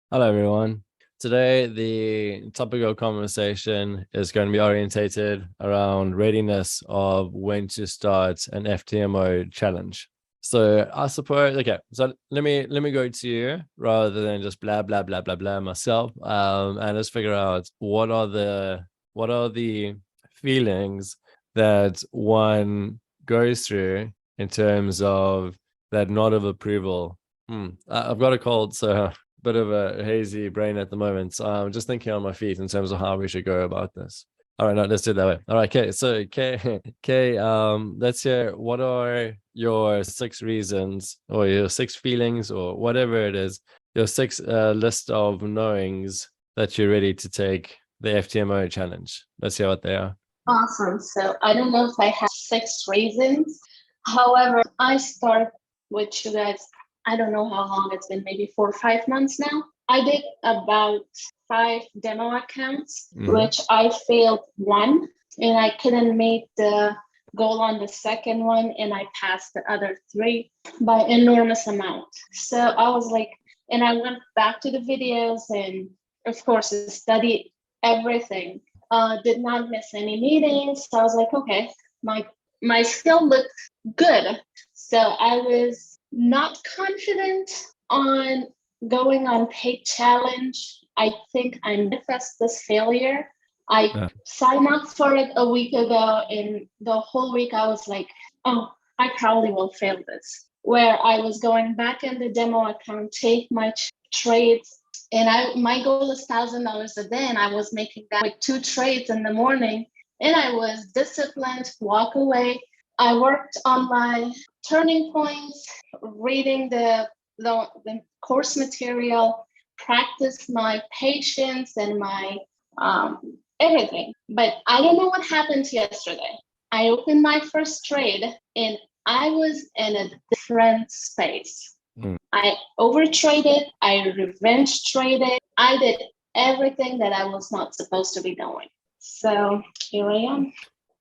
Hello, everyone. Today, the topic of conversation is going to be orientated around readiness of when to start an FTMO challenge. So I suppose, okay, so let me go to you rather than just blah blah blah blah blah myself, and let's figure out what are the feelings that one goes through in terms of that nod of approval. I've got a cold, so bit of a hazy brain at the moment. So I'm just thinking on my feet in terms of how we should go about this. All right, no, let's do it that way. All right, okay. So, okay, let's hear what are your 6 reasons or your 6 feelings or whatever it is, your 6 list of knowings that you're ready to take the FTMO challenge. Let's hear what they are. Awesome. So I don't know if I have 6 reasons. However, I start with you guys. I don't know how long it's been, maybe 4 or 5 months now. I did about 5 demo accounts, which I failed one, and I couldn't make the goal on the second one, and I passed the other 3 by enormous amount. So I was like, and I went back to the videos and of course studied everything. Did not miss any meetings. So I was like, okay, my skill looked good. So I was not confident on going on paid challenge. I think I manifest this failure. I signed up for it a week ago, and the whole week I was like, oh, I probably will fail this. Where I was going back in the demo account, take my trades, and my goal is $1,000 a day, and I was making that with 2 trades in the morning, and I was disciplined, walk away. I worked on my turning points, reading the course material, practice my patience and my everything. But I don't know what happened yesterday. I opened my first trade and I was in a different space. I overtraded, I revenge traded, I did everything that I was not supposed to be doing. So here I am.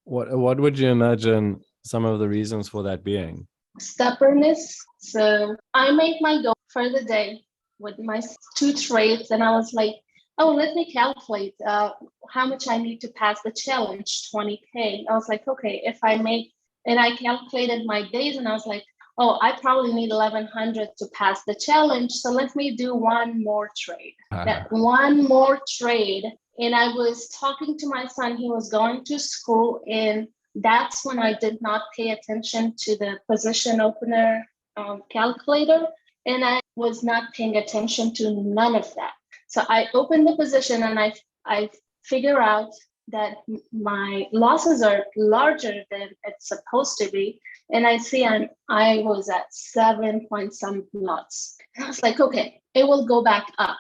What would you imagine some of the reasons for that being? Stubbornness. So I made my goal for the day with my 2 trades, and I was like, oh, let me calculate how much I need to pass the challenge, 20K. I was like, okay, if I make, and I calculated my days, and I was like, oh, I probably need 1,100 to pass the challenge. So let me do one more trade. That one more trade. And I was talking to my son, he was going to school, and that's when I did not pay attention to the position opener calculator. And I was not paying attention to none of that. So I opened the position and I figure out that my losses are larger than it's supposed to be. And I see I was at 7 point some lots. And I was like, okay, it will go back up,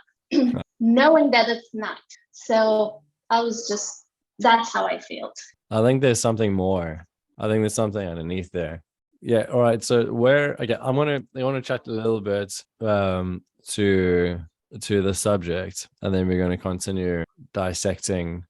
knowing that it's not. So I was just, that's how I felt. I think there's something more. I think there's something underneath there. Yeah. All right. So I want to chat a little bit to the subject, and then we're going to continue dissecting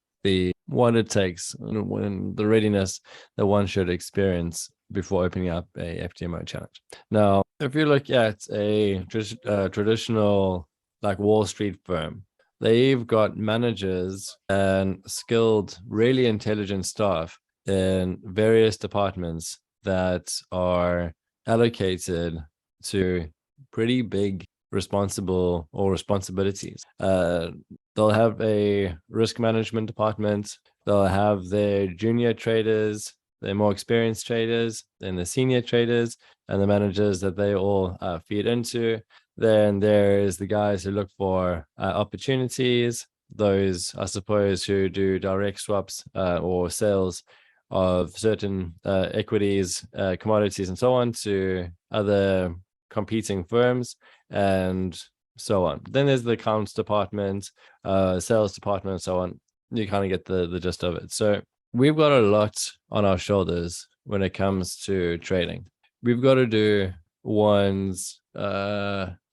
what it takes and the readiness that one should experience before opening up a FTMO challenge. Now, if you look at a traditional like Wall Street firm, they've got managers and skilled, really intelligent staff in various departments that are allocated to pretty big responsibilities. They'll have a risk management department. They'll have their junior traders, their more experienced traders, and the senior traders, and the managers that they all feed into. Then there's the guys who look for opportunities, those, I suppose, who do direct swaps or sales of certain equities, commodities, and so on to other competing firms, and so on. Then there's the accounts department, sales department, and so on. You kind of get the gist of it. So we've got a lot on our shoulders when it comes to trading. We've got to do one's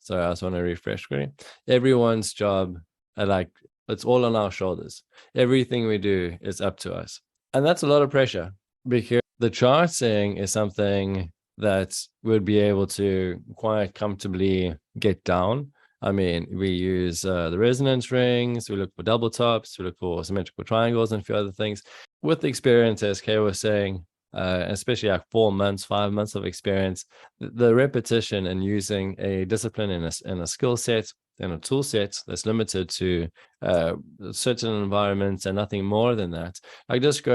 sorry, I just want to refresh quickly. Everyone's job, it's all on our shoulders. Everything we do is up to us. And that's a lot of pressure, because the charting is something that would be able to quite comfortably get down I mean, we use the resonance rings, we look for double tops, we look for symmetrical triangles and a few other things. With the experience, as Kay was saying, especially like 4 months, 5 months of experience, the repetition and using a discipline in a skill set and a tool set that's limited to certain environments and nothing more than that, like just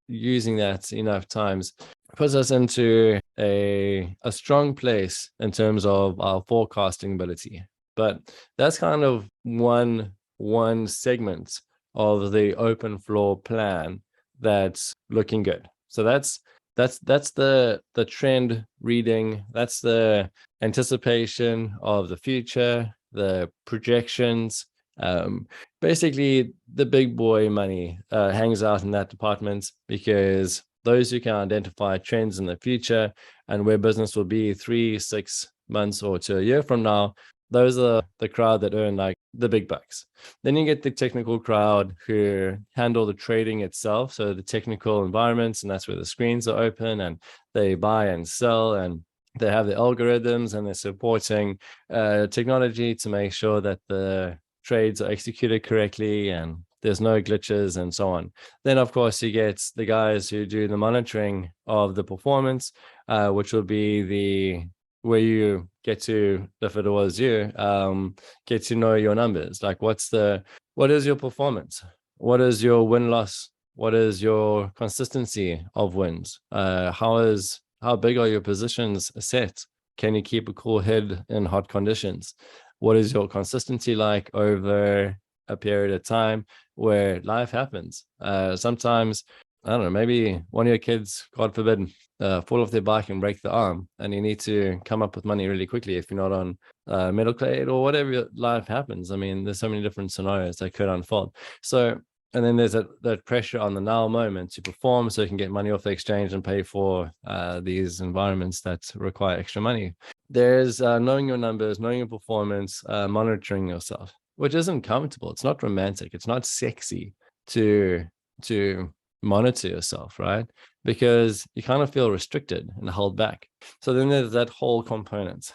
using that enough times puts us into a strong place in terms of our forecasting ability. But that's kind of one segment of the open floor plan that's looking good. So that's the trend reading. That's the anticipation of the future, the projections. Basically, the big boy money hangs out in that department, because those who can identify trends in the future and where business will be 3, 6 months or to a year from now, those are the crowd that earn like the big bucks. Then you get the technical crowd who handle the trading itself, so the technical environments, and that's where the screens are open and they buy and sell, and they have the algorithms and they're supporting technology to make sure that the trades are executed correctly and there's no glitches and so on. Then, of course, you get the guys who do the monitoring of the performance, which will be where you get to, if it was you, get to know your numbers. Like, what is your performance? What is your win-loss? What is your consistency of wins? How big are your positions set? Can you keep a cool head in hot conditions? What is your consistency like over a period of time where life happens? Sometimes, I don't know, maybe one of your kids, God forbid, fall off their bike and break the arm, and you need to come up with money really quickly if you're not on medical aid or whatever. Life happens. I mean, there's so many different scenarios that could unfold. So, and then there's that pressure on the now moment to perform so you can get money off the exchange and pay for these environments that require extra money. There's knowing your numbers, knowing your performance, monitoring yourself, which isn't comfortable. It's not romantic. It's not sexy to monitor yourself, right? Because you kind of feel restricted and held back. So then there's that whole component.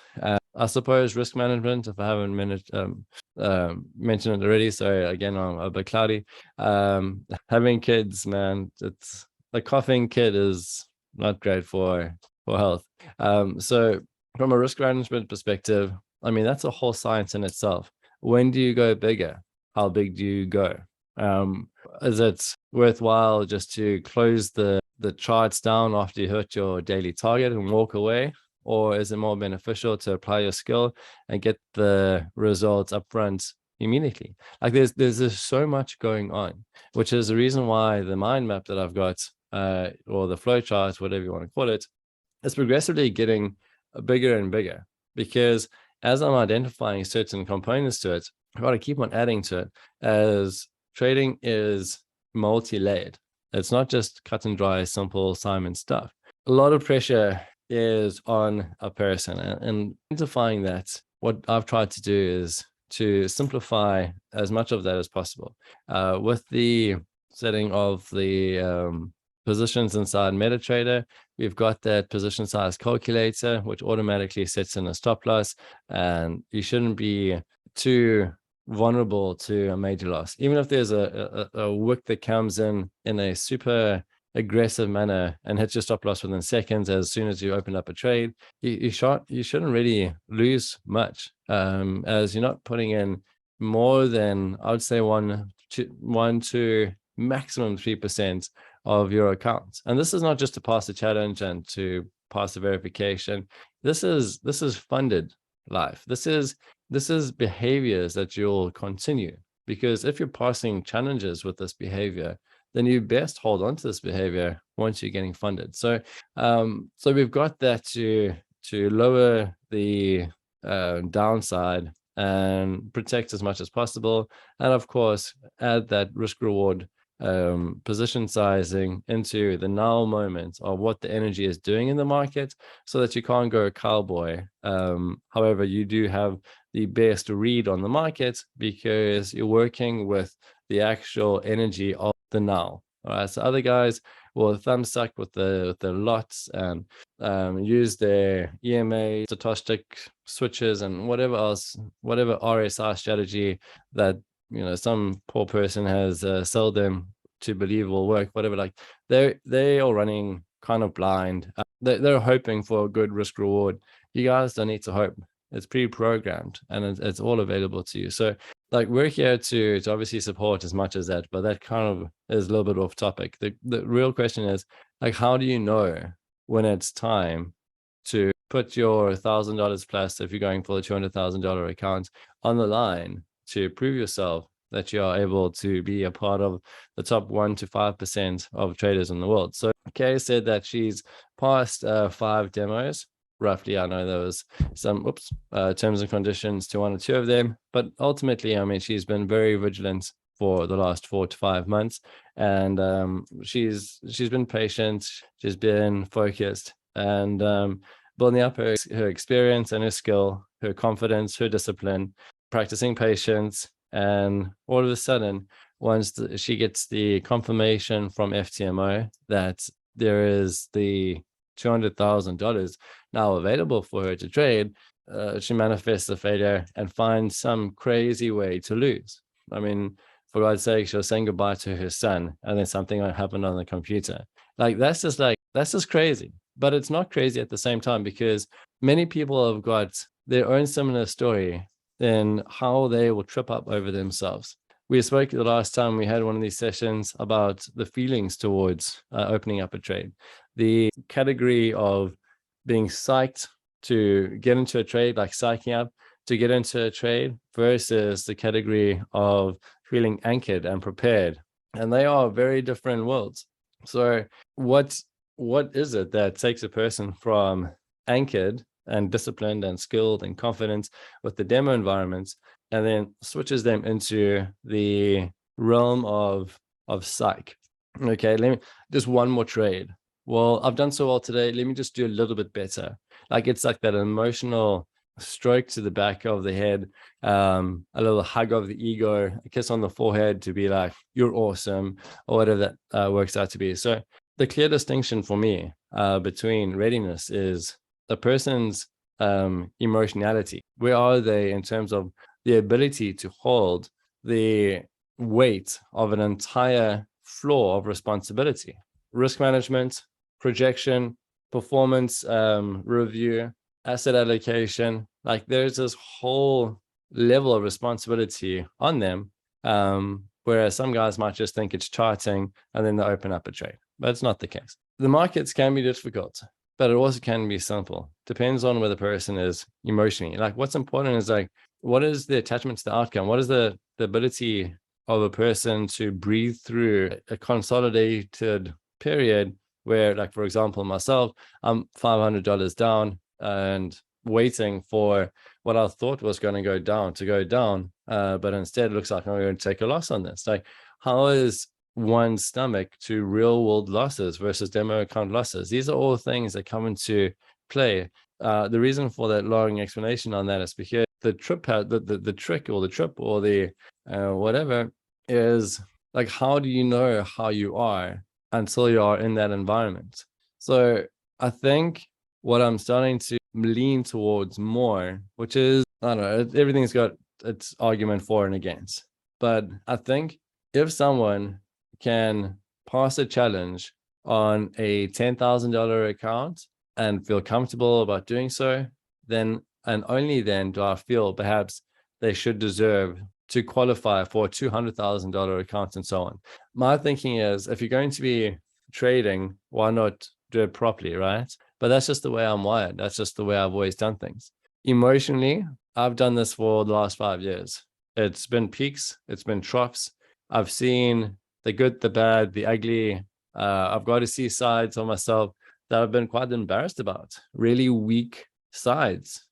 I suppose risk management, if I haven't mentioned it already, sorry, again, I'm a bit cloudy. Having kids, man, it's a coughing kid is not great for health. So from a risk management perspective, I mean, that's a whole science in itself. When do you go bigger? How big do you go? Is it worthwhile just to close the charts down after you hit your daily target and walk away? Or is it more beneficial to apply your skill and get the results upfront immediately? Like there's so much going on, which is the reason why the mind map that I've got, or the flow chart, whatever you want to call it, is progressively getting bigger and bigger, because as I'm identifying certain components to it, I've got to keep on adding to it, as trading is multi-layered. It's not just cut and dry, simple Simon stuff. A lot of pressure is on a person, and identifying that, what I've tried to do is to simplify as much of that as possible. With the setting of the positions inside MetaTrader, we've got that position size calculator, which automatically sets in a stop loss, and you shouldn't be too vulnerable to a major loss. Even if there's a wick that comes in a super aggressive manner and hits your stop loss within seconds as soon as you open up a trade, you shouldn't really lose much, as you're not putting in more than, I would say, 1 to maximum 3% of your account. And this is not just to pass the challenge and to pass the verification. This is funded life. This is behaviors that you'll continue, because if you're passing challenges with this behavior, then you best hold on to this behavior once you're getting funded. So we've got that to lower the downside and protect as much as possible, and of course add that risk reward position sizing into the now moment of what the energy is doing in the market, so that you can't go cowboy. However, you do have the best read on the market because you're working with the actual energy of the now. All right. So other guys will thumb suck with the lots and use their EMA, stochastic switches, and whatever else, whatever RSI strategy that some poor person has sold them to believe will work. Whatever, like they are running kind of blind. They're hoping for a good risk reward. You guys don't need to hope. It's pre-programmed and it's all available to you. So like we're here to obviously support as much as that, but that kind of is a little bit off topic. The real question is like, how do you know when it's time to put your $1,000 plus, if you're going for the $200,000 account, on the line to prove yourself that you are able to be a part of the top 1 to 5% of traders in the world? So Kay said that she's passed 5 demos. Roughly, I know there was some terms and conditions to 1 or 2 of them, but ultimately, I mean, she's been very vigilant for the last 4 to 5 months, and she's been patient, she's been focused, and building up her experience and her skill, her confidence, her discipline, practicing patience, and all of a sudden, once she gets the confirmation from FTMO that there is the $200,000 now available for her to trade, she manifests the failure and finds some crazy way to lose. I mean, for God's sake, she was saying goodbye to her son, and then something happened on the computer. That's just crazy. But it's not crazy at the same time, because many people have got their own similar story in how they will trip up over themselves. We spoke the last time we had one of these sessions about the feelings towards opening up a trade. The category of being psyched to get into a trade, like psyching up to get into a trade, versus the category of feeling anchored and prepared. And they are very different worlds. So what is it that takes a person from anchored and disciplined and skilled and confident with the demo environments, and then switches them into the realm of psych? Okay, let me just one more trade. Well, I've done so well today, let me just do a little bit better. Like it's like that emotional stroke to the back of the head, a little hug of the ego, a kiss on the forehead to be like, you're awesome, or whatever that works out to be. So the clear distinction for me between readiness is a person's emotionality. Where are they in terms of the ability to hold the weight of an entire floor of responsibility? Risk management, projection, performance review, asset allocation. Like there's this whole level of responsibility on them, whereas some guys might just think it's charting and then they open up a trade. But it's not the case. The markets can be difficult, but it also can be simple. Depends on where the person is emotionally. Like what's important is like, what is the attachment to the outcome? What is the ability of a person to breathe through a consolidated period where, like, for example, myself, I'm $500 down and waiting for what I thought was going to go down, but instead it looks like I'm going to take a loss on this. Like, how is one's stomach to real world losses versus demo account losses? These are all things that come into play. The reason for that long explanation on that is because the trick or the trip or the whatever is like, how do you know how you are until you are in that environment? So I think what I'm starting to lean towards more, which is, I don't know, everything's got its argument for and against, but I think if someone can pass a challenge on a $10,000 account and feel comfortable about doing so, then and only then do I feel perhaps they should deserve to qualify for a $200,000 account and so on. My thinking is, if you're going to be trading, why not do it properly, right? But that's just the way I'm wired. That's just the way I've always done things. Emotionally, I've done this for the last 5 years. It's been peaks, it's been troughs. I've seen the good, the bad, the ugly. I've got to see sides of myself that I've been quite embarrassed about. Really weak sides.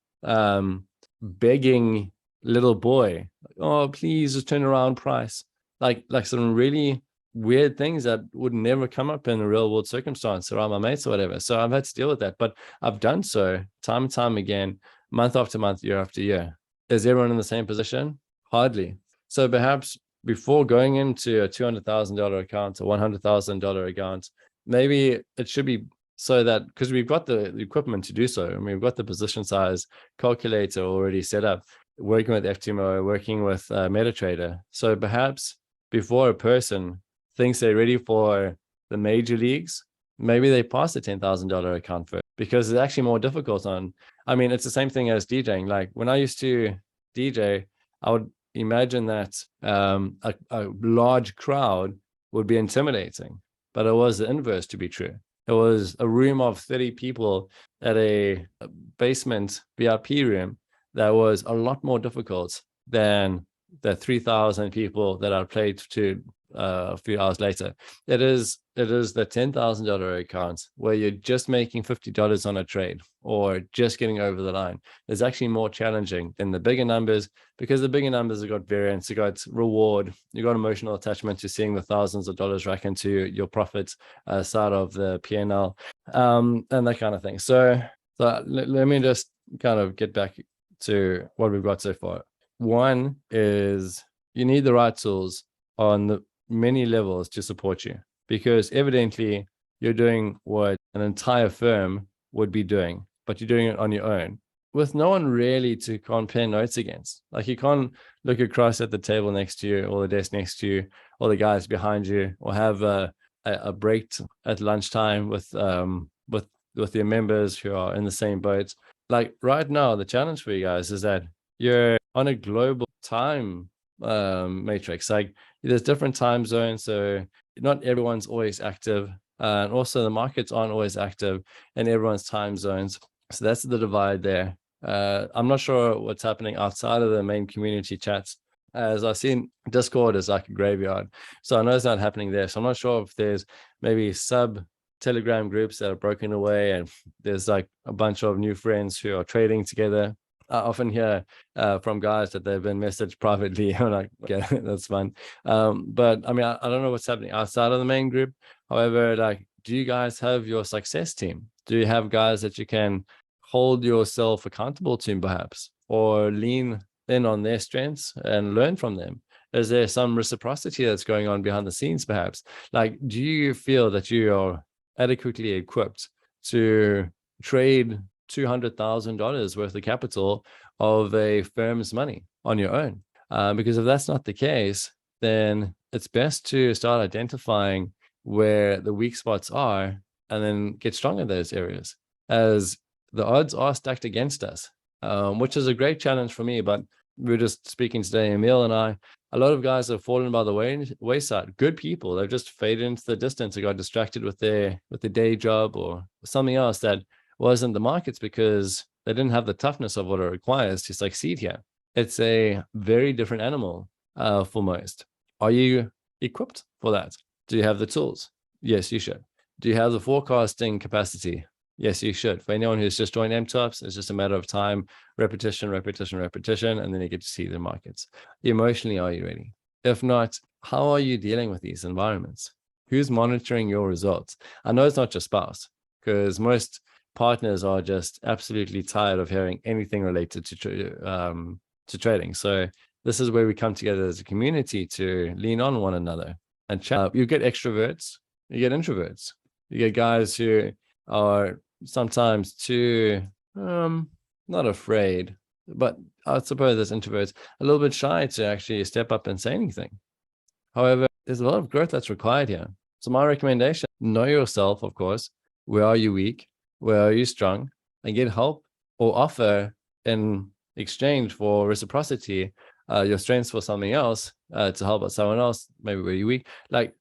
Begging little boy, oh, please just turn around price. Like some really weird things that would never come up in a real world circumstance around my mates or whatever. So I've had to deal with that, but I've done so time and time again, month after month, year after year. Is everyone in the same position? Hardly. So perhaps before going into a $200,000 account, a $100,000 account, maybe it should be so that, because we've got the equipment to do so, and we've got the position size calculator already set up, working with FTMO, working with MetaTrader. So perhaps before a person thinks they're ready for the major leagues, maybe they pass the $10,000 account first, because it's actually more difficult I mean, it's the same thing as DJing. Like when I used to DJ, I would imagine that a large crowd would be intimidating, but it was the inverse to be true. It was a room of 30 people at a basement VIP room that was a lot more difficult than the 3,000 people that I played to a few hours later. It is the $10,000 account where you're just making $50 on a trade or just getting over the line. It's actually more challenging than the bigger numbers, because the bigger numbers have got variance, you got reward, you got emotional attachment to seeing the thousands of dollars rack into your profits side of the P&L, and that kind of thing. So let me just kind of get back to what we've got so far. One is you need the right tools on the many levels to support you, because evidently you're doing what an entire firm would be doing, but you're doing it on your own with no one really to compare notes against. Like you can't look across at the table next to you or the desk next to you or the guys behind you, or have a break at lunchtime with your members who are in the same boat. Like right now, the challenge for you guys is that you're on a global time matrix. Like there's different time zones, so not everyone's always active, and also the markets aren't always active in everyone's time zones. So that's the divide there. I'm not sure what's happening outside of the main community chats, as I've seen Discord is like a graveyard, so I know it's not happening there. So I'm not sure if there's maybe sub Telegram groups that are broken away and there's like a bunch of new friends who are trading together. I often hear from guys that they've been messaged privately. I'm like, yeah, that's fun. But I mean, I don't know what's happening outside of the main group. However, like, do you guys have your success team? Do you have guys that you can hold yourself accountable to, perhaps, or lean in on their strengths and learn from them? Is there some reciprocity that's going on behind the scenes, perhaps? Like, do you feel that you are adequately equipped to trade $200,000 worth of capital of a firm's money on your own? Because if that's not the case, then it's best to start identifying where the weak spots are and then get strong in those areas, as the odds are stacked against us, which is a great challenge for me. But we were just speaking today, Emil and I, a lot of guys have fallen by the wayside. Good people, they've just faded into the distance or got distracted with their day job or something else that wasn't the markets, because they didn't have the toughness of what it requires to succeed here. It's a very different animal for most. Are you equipped for that? Do you have the tools? Yes, you should. Do you have the forecasting capacity? Yes, you should. For anyone who's just joined MTOPS, it's just a matter of time, repetition, and then you get to see the markets. Emotionally, are you ready? If not, how are you dealing with these environments? Who's monitoring your results? I know it's not your spouse, because most partners are just absolutely tired of hearing anything related to trading. So this is where we come together as a community to lean on one another and chat. You get extroverts, you get introverts, you get guys who are sometimes too not afraid, but I suppose as introverts a little bit shy to actually step up and say anything. However, there's a lot of growth that's required here. So my recommendation, know yourself, of course. Where are you weak? Where are you strong? And get help or offer in exchange for reciprocity your strengths for something else to help out someone else, maybe where you're weak. Like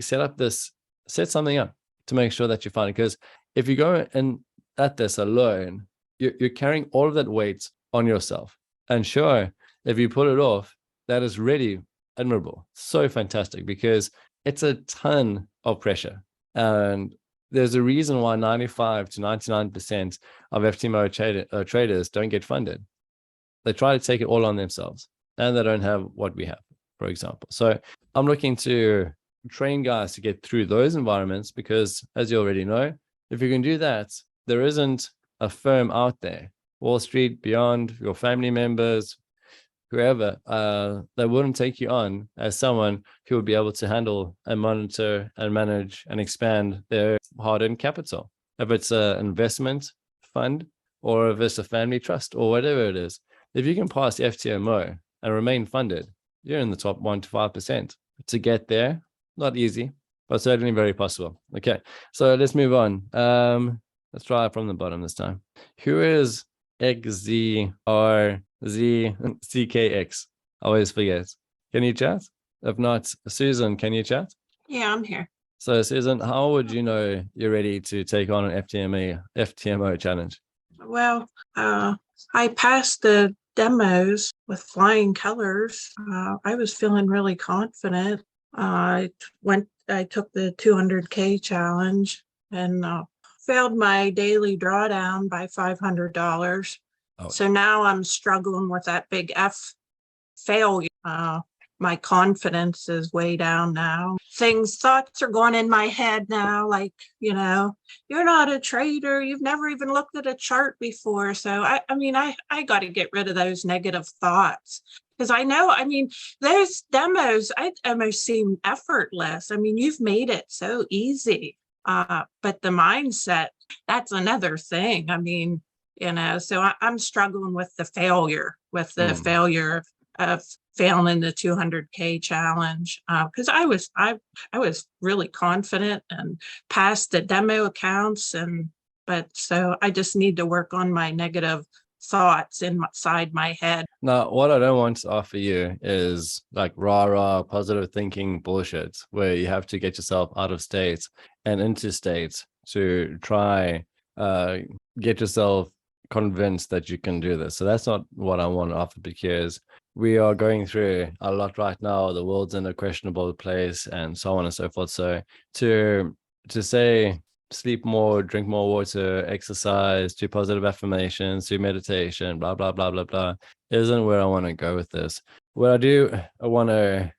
set something up to make sure that you find it. Because if you go and at this alone, you're carrying all of that weight on yourself. And sure, if you pull it off, that is really admirable. So fantastic, because it's a ton of pressure. And there's a reason why 95 to 99% of FTMO traders don't get funded. They try to take it all on themselves, and they don't have what we have, for example. So I'm looking to train guys to get through those environments, because as you already know, if you can do that, there isn't a firm out there, Wall Street, beyond, your family members, whoever, they wouldn't take you on as someone who would be able to handle and monitor and manage and expand their hard-earned capital. If it's an investment fund or if it's a family trust or whatever it is, if you can pass FTMO and remain funded, you're in the top 1 to 5%. To get there, not easy, but certainly very possible. Okay, so let's move on. Let's try it from the bottom this time. Who is XZRZCKX? I always forget. Can you chat? If not, Susan, can you chat? Yeah, I'm here. So Susan, how would you know you're ready to take on an FTMO challenge? Well, I passed the demos with flying colors. I was feeling really confident. I took the 200K challenge and failed my daily drawdown by $500. Oh. So now I'm struggling with that big F failure. My confidence is way down now. Thoughts are going in my head now, like, you're not a trader. You've never even looked at a chart before. So I got to get rid of those negative thoughts. Because those demos, I almost seem effortless. You've made it so easy. But the mindset, that's another thing. So I'm struggling with the failure, of failing the 200K challenge. Because I was really confident and passed the demo accounts, so I just need to work on my negative thoughts inside my head. Now, what I don't want to offer you is like rah positive thinking bullshit where you have to get yourself out of state and into state to try get yourself convinced that you can do this. So that's not what I want to offer, because we are going through a lot right now. The world's in a questionable place and so on and so forth. So to say sleep more, drink more water, exercise, do positive affirmations, do meditation, blah, blah, blah, blah, blah, isn't where I want to go with this. What I want to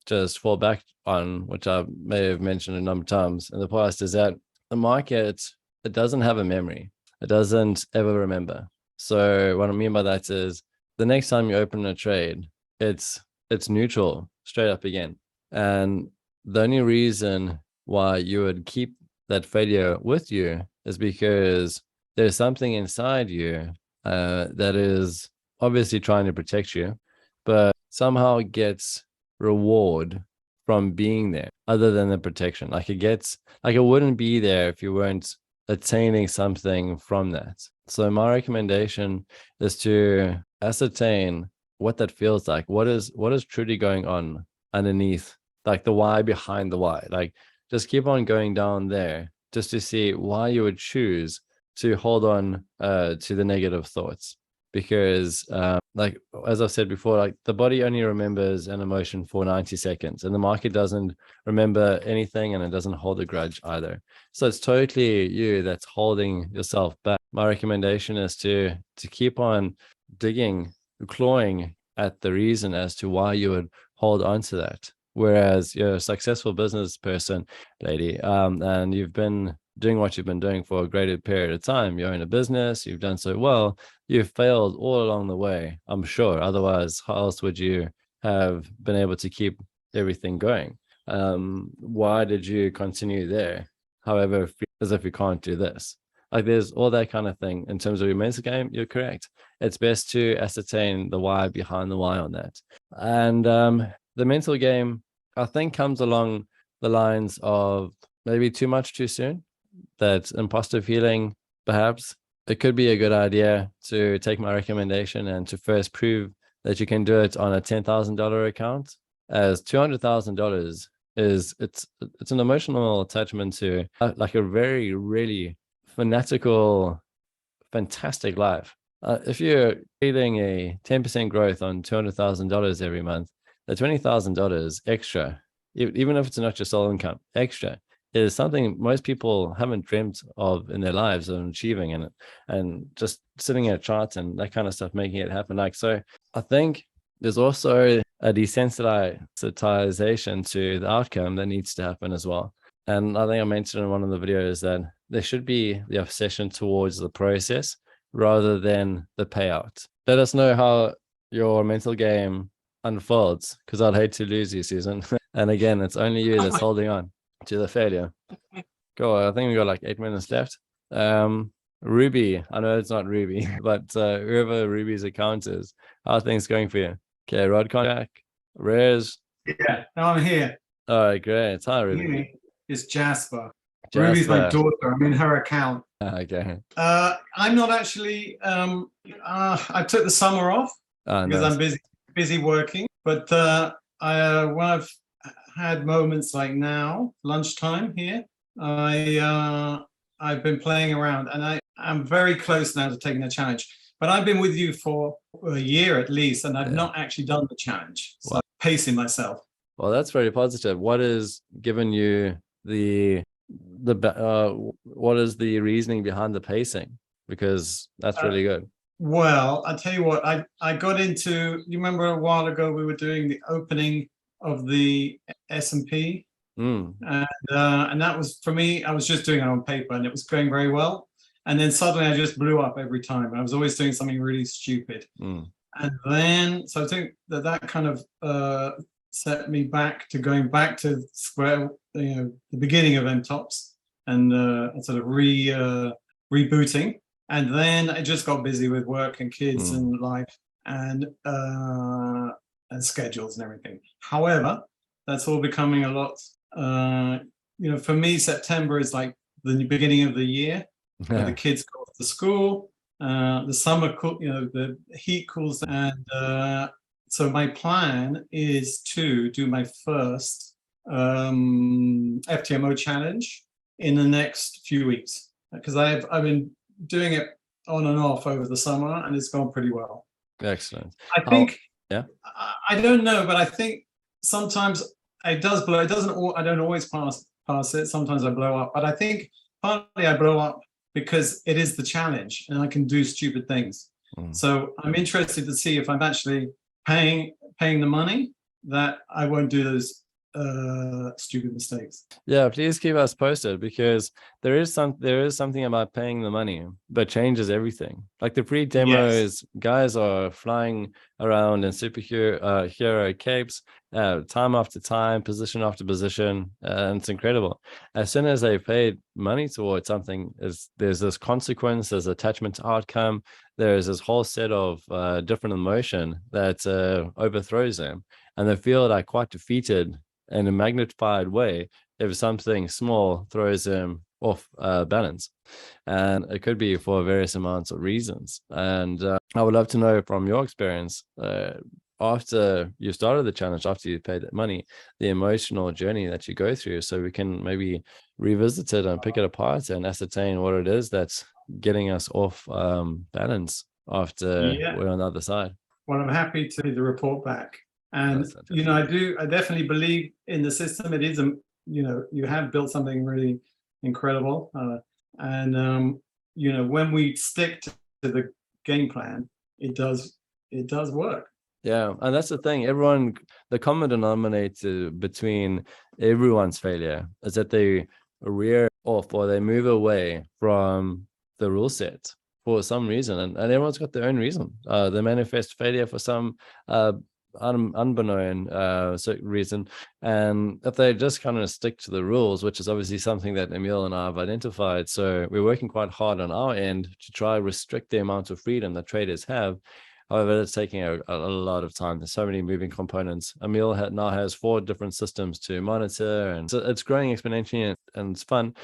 just fall back on, which I may have mentioned a number of times in the past, is that the market, it doesn't have a memory. It doesn't ever remember. So what I mean by that is the next time you open a trade, it's neutral straight up again. And the only reason why you would keep that failure with you is because there's something inside you that is obviously trying to protect you, but somehow gets reward from being there other than the protection. It wouldn't be there if you weren't attaining something from that. So my recommendation is to ascertain what that feels like. What is truly going on underneath, like the why behind the why. Like just keep on going down there just to see why you would choose to hold on to the negative thoughts. Because like as I've said before, like the body only remembers an emotion for 90 seconds and the market doesn't remember anything, and it doesn't hold a grudge either. So it's totally you that's holding yourself back. My recommendation is to keep on digging, clawing at the reason as to why you would hold on to that. Whereas you're a successful business person, lady, and you've been doing what you've been doing for a greater period of time. You own a business, you've done so well, you've failed all along the way, I'm sure. Otherwise, how else would you have been able to keep everything going? Why did you continue there? However, as if you can't do this. Like there's all that kind of thing. In terms of your mental game, you're correct. It's best to ascertain the why behind the why on that. And the mental game, I think, comes along the lines of maybe too much too soon. That imposter feeling, perhaps. It could be a good idea to take my recommendation and to first prove that you can do it on a $10,000 account, as $200,000 it's an emotional attachment to like a very, really fanatical, fantastic life. If you're getting a 10% growth on $200,000 every month, the $20,000 extra, even if it's not your sole income, extra, is something most people haven't dreamt of in their lives and achieving, and just sitting at a chart and that kind of stuff, making it happen. Like, so I think there's also a desensitization to the outcome that needs to happen as well. And I think I mentioned in one of the videos that there should be the obsession towards the process rather than the payout. Let us know how your mental game unfolds, because I'd hate to lose you, Susan. And again, it's only you that's holding on to the failure. Go. I think we got like 8 minutes left. Ruby, I know it's not Ruby, but whoever Ruby's account is, how are things going for you? Okay, Rod contact, Rares. Yeah, now I'm here. All right, great. Hi, Ruby. It's Jasper. Ruby's my daughter. I'm in her account. Okay. I'm not actually. I took the summer off because I'm busy working. But when I've had moments like now, lunchtime here, I've been playing around, and I'm very close now to taking the challenge. But I've been with you for a year at least, and I've not actually done the challenge. So I'm pacing myself. Well, that's very positive. What has given you what is the reasoning behind the pacing? Because that's really good. Well, I tell you what, I got into, you remember a while ago we were doing the opening of the S&P, and that was, for me, I was just doing it on paper and it was going very well. And then suddenly I just blew up every time. I was always doing something really stupid. And then, so I think that kind of set me back to going back to square, the beginning of MTOPS and sort of rebooting. And then I just got busy with work and kids and life and schedules and everything. However, that's all becoming a lot. For me, September is like the beginning of the year, where the kids go off to school. The summer, the heat cools, and so my plan is to do my first FTMO challenge in the next few weeks, because I've been doing it on and off over the summer, and it's gone pretty well. Excellent. I think. I don't know, but I think sometimes it does blow. It doesn't. I don't always pass it. Sometimes I blow up, but I think partly I blow up because it is the challenge, and I can do stupid things. So I'm interested to see if I'm actually paying the money, that I won't do those stupid mistakes. Yeah, please keep us posted, because there is something about paying the money that changes everything. Like the free demos, guys are flying around in superhero hero capes, time after time, position after position, and it's incredible. As soon as they paid money towards something, there's this consequence, there's attachment to outcome, there's this whole set of different emotion that overthrows them, and they feel like quite defeated in a magnified way if something small throws them off balance. And it could be for various amounts of reasons. And I would love to know from your experience, after you started the challenge, after you paid that money, the emotional journey that you go through, so we can maybe revisit it and pick it apart and ascertain what it is that's getting us off balance after we're on the other side. Well, I'm happy to read the report back. And, I definitely believe in the system. It is, you have built something really incredible. When we stick to the game plan, it does work. Yeah, and that's the thing. The common denominator between everyone's failure is that they rear off or they move away from the rule set for some reason. And everyone's got their own reason. They manifest failure for some unbeknown certain reason, and if they just kind of stick to the rules, which is obviously something that Emil and I have identified, so we're working quite hard on our end to try restrict the amount of freedom that traders have. However, it's taking a lot of time. There's so many moving components. Emil now has 4 different systems to monitor, and so it's growing exponentially, and it's fun.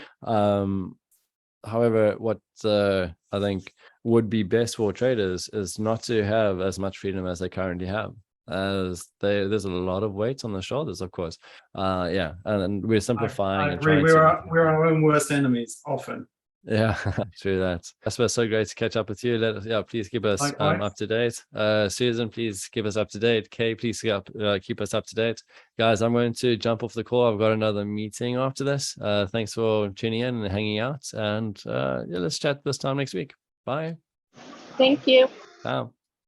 However, what I think would be best for traders is not to have as much freedom as they currently have, as there's a lot of weight on the shoulders, of course. And we're simplifying. I agree. We're our own worst enemies often. Yeah, true that. That's been so great to catch up with you. Please keep us up to date. Susan, please keep us up to date. Kay, please keep us up to date. Guys, I'm going to jump off the call. I've got another meeting after this. Thanks for tuning in and hanging out, and let's chat this time next week. Bye. Thank you. Ciao.